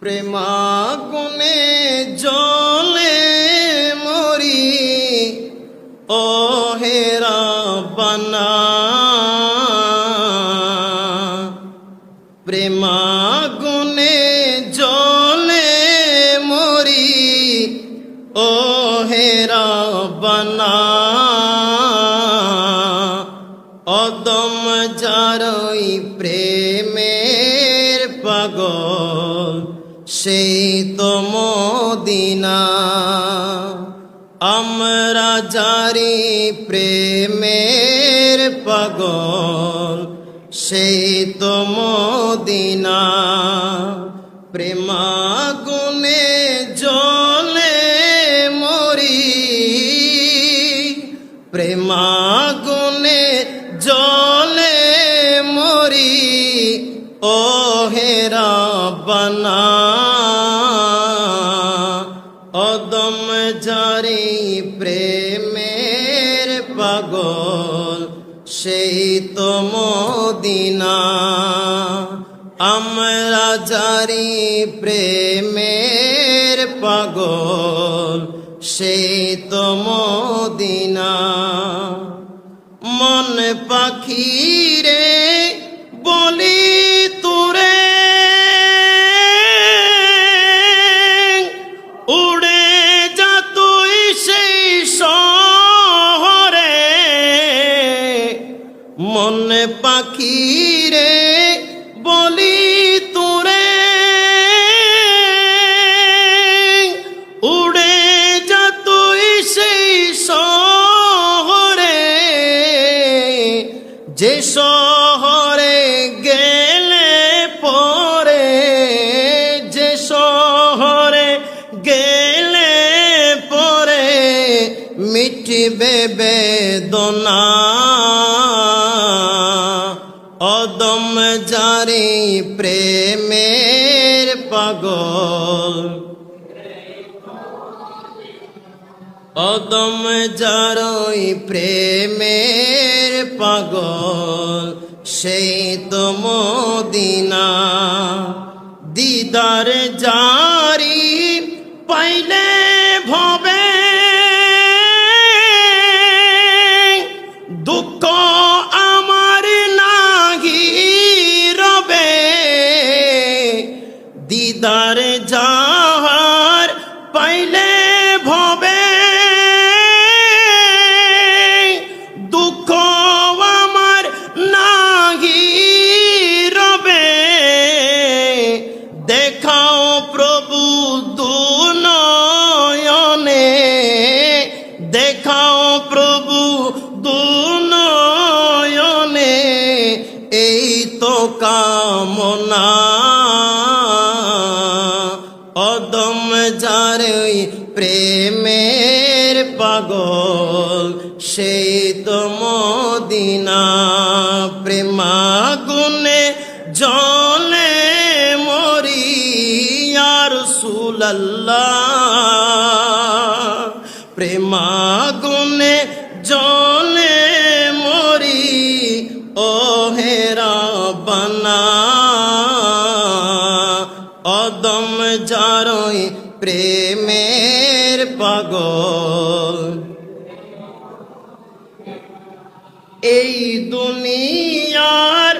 প্রেমাগুনে জ্বলে মরি ও হে রাব্বানা, প্রেমাগুনে জ্বলে মরি ও হে রাব্বানা। অদম যারই প্রেমের পাগল সেই তো মদিনা। আমরা যারি প্রেমের পাগল সেই তো মদিনা। প্রেমাগুনে জ্বলে মরি, প্রেমাগুনে জ্বলে মরি ও হে রাব্বানা। অদম যারি প্রেমের পাগল সেই তো মদিনা। আমরা যারি প্রেমের পাগল সেই তো মদিনা। মন পাখি রে বলি তোরে, উড়ে যা তুই সেই শহরে। মন পাখি রে বলি তোরে, উড়ে যা তুই সেই শহরে। যে শহরে গেলে পরে, যে শহরে গেলে পরে মিটবে বেদনা। অদম যারি প্রেমের পাগল, অদম যারই প্রেমের পাগল সেই তো মদিনা। দিদার জারি পাইলে ভবে দুঃখ আমার নাহি রবে। দিদার যাহার পাইলে ভবে দুঃখ আমার নাহি রবে। দেখাও প্রভু দুনয়নে, দেখাও প্রভু দুনয়নে এই তো কামনা। অদম যারই প্রেমের পাগল সেই তো মদিনা। প্রেমাগুনে জ্বলে মরি ইয়া রাসূলুল্লাহ, প্রেমাগুনে জ্বলে মরি ও হে রাব্বানা। অদম যারই প্রেমের পাগল এই দুনিয়ার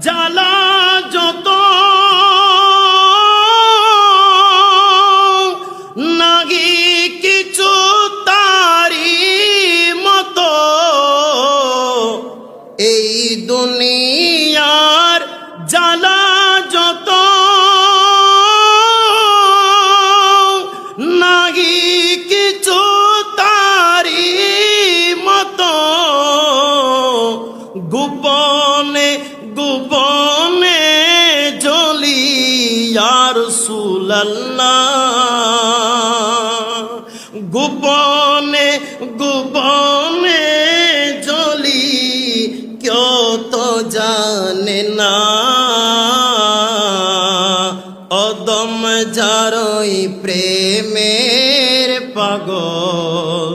জ্বালা যত নাহি কিছু তারি মতো। এই দুনিয়ার জ্বালা যত নাহি কিছু তারি মতো। গোপনে গোপনে জ্বলি ইয়া রাসূলুল্লাহ, গোপনে গোপনে জ্বলি কেউ তো জানে না। অদম যারই প্রেমের পাগল,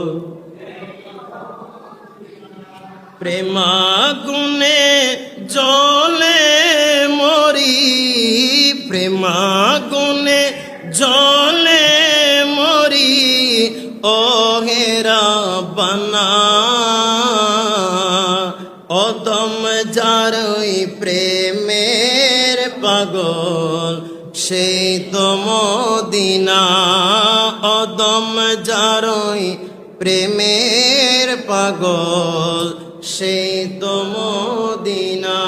প্রেমাগুনে জ্বলে মরি প্রেমাগুনে জলে মরি ও হে রাব্বানা অদম যার ওই প্রেমের পাগল সেই তো মদিনা অদম যার ওই প্রেমের পাগল সেই তো মদিনা